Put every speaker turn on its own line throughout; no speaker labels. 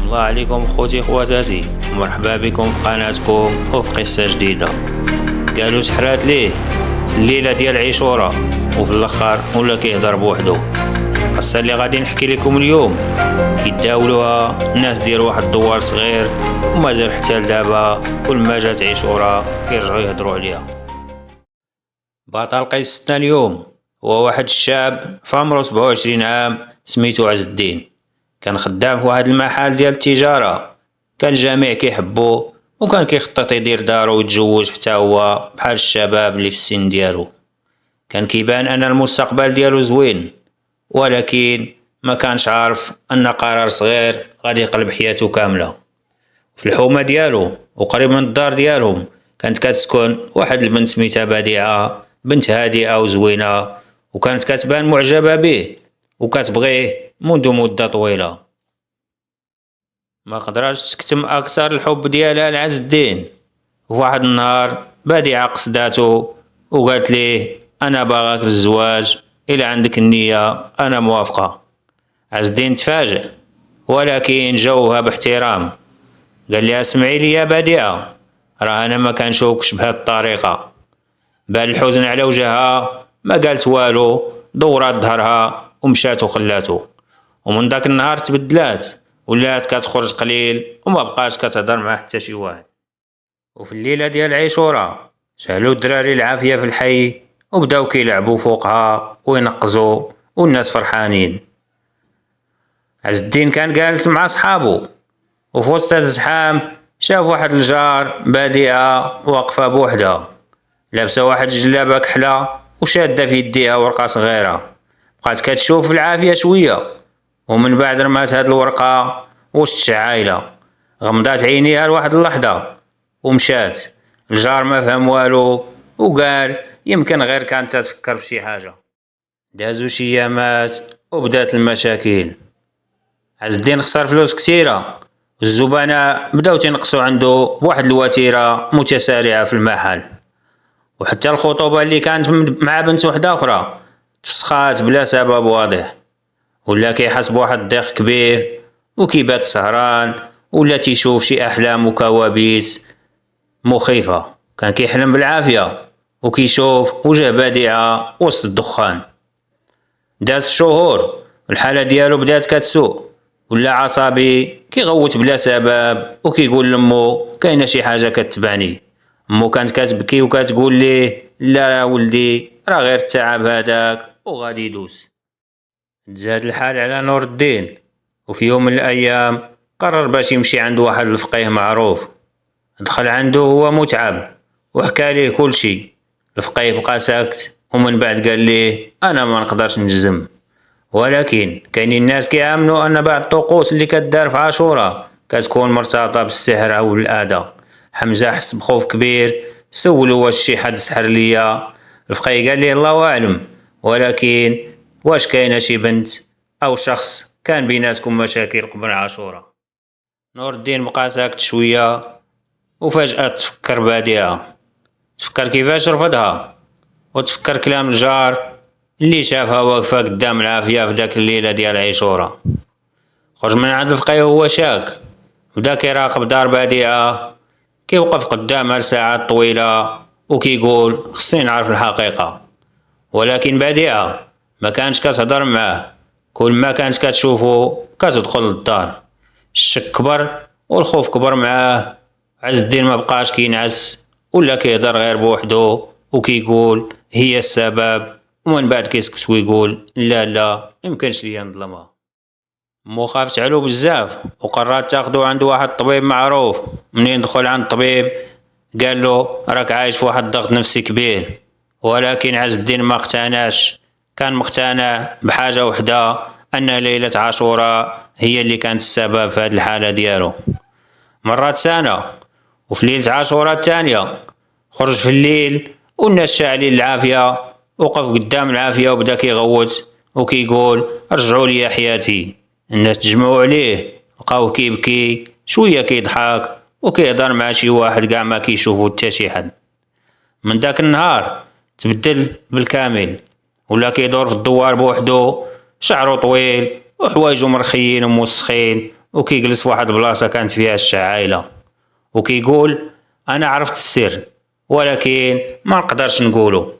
سلام الله عليكم خوتي خواتاتي، مرحبا بكم في قناتكم وفي قصة جديدة. قالوا سحرات ليه في الليلة ديال عاشوراء وفي الاخر ولا كيهضر بوحدو. القصة اللي غادي نحكي لكم اليوم كيتداولوها الناس ديال واحد الدوار صغير ومازال حتى لدابا كل ما جات عاشوراء كيرجعوا يهضروا عليها. بطل قصتنا اليوم هو واحد الشاب في عمره 27 عام سميتو عز الدين. كان خدام في واحد المحل ديال التجارة، كان الجميع كيحبوه وكان كيخطط يدير دارو ويتزوج حتى هو بحال الشباب اللي في السن ديالو. كان كيبان ان المستقبل ديالو زوين، ولكن ما كانش عارف ان قرار صغير غادي يقلب حياته كامله. في الحومه ديالو وقريب من الدار ديالهم كانت كتسكن واحد البنت سميتها بديعه، بنت هادئه وزوينه، وكانت كتبان معجبه به وكتبغيه منذ مده طويله. ما قدراتش تكتم اكثر الحب ديالها لعز الدين. وفي واحد النهار بديعه قصداتو وقالت ليه انا باغاك للزواج، الى عندك النيه انا موافقه. عز الدين تفاجئ ولكن جاوبها باحترام، قال لي اسمعي لي يا بديعه، راه انا ما كنشوفكش بهذه الطريقه. بان الحزن على وجهها، ما قالت والو، دورات ظهرها ومشات وخلاتو. ومن داك النهار تبدلات، ولات كتخرج قليل وما بقاش كتهضر مع حتى شي واحد. وفي الليله ديال عاشوراء شعلوا الدراري العافيه في الحي وبداو كيلعبوا فوقها وينقزوا والناس فرحانين. عز الدين كان جالس مع صحابو وفي وسط الزحام شاف واحد الجار بديعه واقفه بوحدها، لابسه واحد الجلابه كحله وشاده في يديها ورقه صغيره. بقات كتشوف العافيه شويه ومن بعد رمات هاد الورقه وسط الشعايله، غمضات عينيها لواحد اللحظه ومشات. الجار ما فهم والو وقال يمكن غير كانت تفكر في شي حاجه. دازو شي ايامات وبدات المشاكل. عز الدين خسر فلوس كثيره، الزبناء بداو تنقصوا عنده بواحد الوتيره متسارعه في المحل، وحتى الخطوبه اللي كانت مع بنت وحده اخرى فسخات بلا سبب واضح. ولا كيحس بواحد الضيق كبير وكيبات سهران، ولا تيشوف شي احلام وكوابيس مخيفه. كان كيحلم بالعافيه وكيشوف وجه بديعه وسط الدخان. داز شهور الحاله ديالو بدات كتسوء، ولا عصبي كيغوت بلا سبب وكيقول لمو كاينه شي حاجه كتبعني. مو كانت كتبكي وكتقول ليه لا ولدي راه غير التعب هذاك وغادي يدوز. تزاد الحال على نور الدين، وفي يوم من الايام قرر باش يمشي عند واحد الفقيه معروف. دخل عنده هو متعب وحكى ليه كل شي. الفقيه بقى ساكت ومن بعد قال ليه انا ما نقدرش نجزم، ولكن كاينين الناس كيامنوا ان بعض الطقوس اللي كدار في عاشوراء كتكون مرتبطه بالسحر او الاذى. حمزه حس بخوف كبير، سولو واش شي حد سحر ليا. الفقيه قال ليه الله اعلم، ولكن واش كاينه شي بنت او شخص كان بيناتكم مشاكل قبل عاشوراء؟ نور الدين بقى ساكت شويه وفجاه تفكر بديعه، تفكر كيفاش رفضها وتفكر كلام الجار اللي شافها واقفه قدام العافيه في داك الليله ديال عاشوراء. خرج من عند الفقيه وهو شاك، بدا كيراقب دار بديعه، كيوقف قدامها لساعات طويله وكيقول خصني نعرف الحقيقه. ولكن بديعه ما كانش كتهضر معاه، كل ما كانت كتشوفو كتدخل للدار. الشك كبر والخوف كبر معاه. عز الدين ما بقاش كينعس ولا كيهضر غير بوحدو وكيقول هي السبب، ومن بعد كيسكت ويقول لا لا يمكنش ليا نظلمها. مو خافت علو بزاف وقررت تاخدو عند واحد الطبيب معروف. منين دخل عند الطبيب قال له راك عايش في واحد الضغط نفسي كبير. ولكن عز الدين ما اقتناش، كان مقتنع بحاجه وحده، ان ليله عاشوراء هي اللي كانت السبب في هذه الحاله ديالو. مرات سنه وفي ليله عاشوراء الثانيه خرج في الليل والناس شاعلين العافيه، وقف قدام العافيه وبدا كيغوت وكيقول رجعوا لي حياتي. الناس تجمعوا عليه، لقاوه كيبكي شويه كيضحك وكيهضر مع شي واحد كاع ما كيشوفو حتى شي حد. من داك النهار تبدل بالكامل، ولا كيدور في الدوار بوحدو، شعرو طويل وحوايجو مرخيين وموسخين وكيجلس في واحد البلاصة كانت فيها الشعايلة، وكيقول أنا عرفت السر ولكن ما نقدرش نقولو.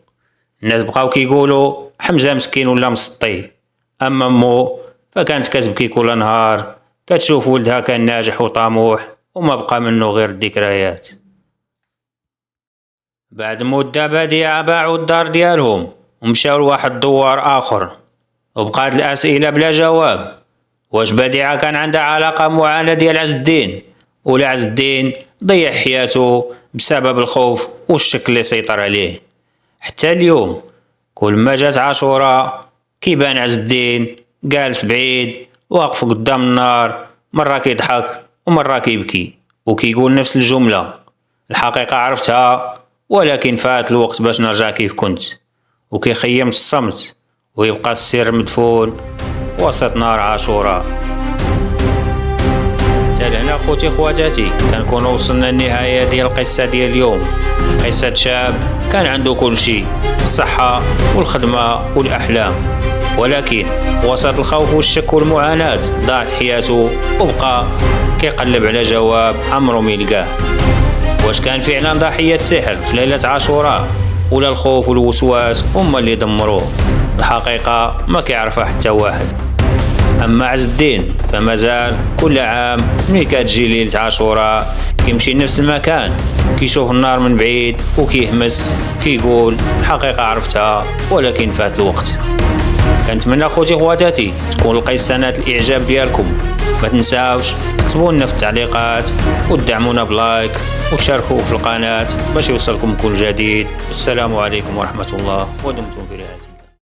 الناس بقاو كيقولوا حمزة مسكين ولا مسطي، أما مو فكانت كتبكي كل نهار كتشوف ولدها كان ناجح وطموح وما بقى منه غير الذكريات. بعد مدة بديعة باعوا الدار ديالهم ومشاو لواحد الدوار آخر، وبقات الأسئلة بلا جواب. واش بديعة كان عندها علاقة معاناة ديال عز الدين، ولا عز الدين ضيع حياته بسبب الخوف والشك اللي سيطر عليه؟ حتى اليوم كل ما جات عاشوراء كيبان عز الدين جالس بعيد واقف قدام النار، مرة كيضحك ومرة كيبكي وكيقول نفس الجملة: الحقيقة عرفتها ولكن فات الوقت باش نرجع كيف كنت. وكيخيم الصمت ويبقى السر مدفون وسط نار عاشوراء. حتى لهنا خوتي خواتاتي كنكون وصلنا للنهاية ديال القصة ديال اليوم. قصة شاب كان عنده كل شيء، الصحة والخدمة والأحلام، ولكن وسط الخوف والشك والمعاناة ضاعت حياته وبقى كيقلب على جواب عمرو ما يلقاه. واش كان فعلا ضحية سحر في ليلة عاشوراء، ولا الخوف والوسواس هما اللي دمروه؟ الحقيقة ما كيعرفها حتى واحد. أما عز الدين فمازال كل عام ملي كتجي ليلة عاشوراء كيمشي لنفس المكان، كيشوف النار من بعيد وكيهمس كيقول الحقيقة عرفتها ولكن فات الوقت. كنتمنى خوتي خواتاتي تكون القصة نالت الإعجاب ديالكم. ما تنساوش تكتبوا لنا في التعليقات وتدعمونا بلايك وتشاركوا في القناة باش يوصلكم كل جديد. والسلام عليكم ورحمة الله ودمتم في رعاية الله.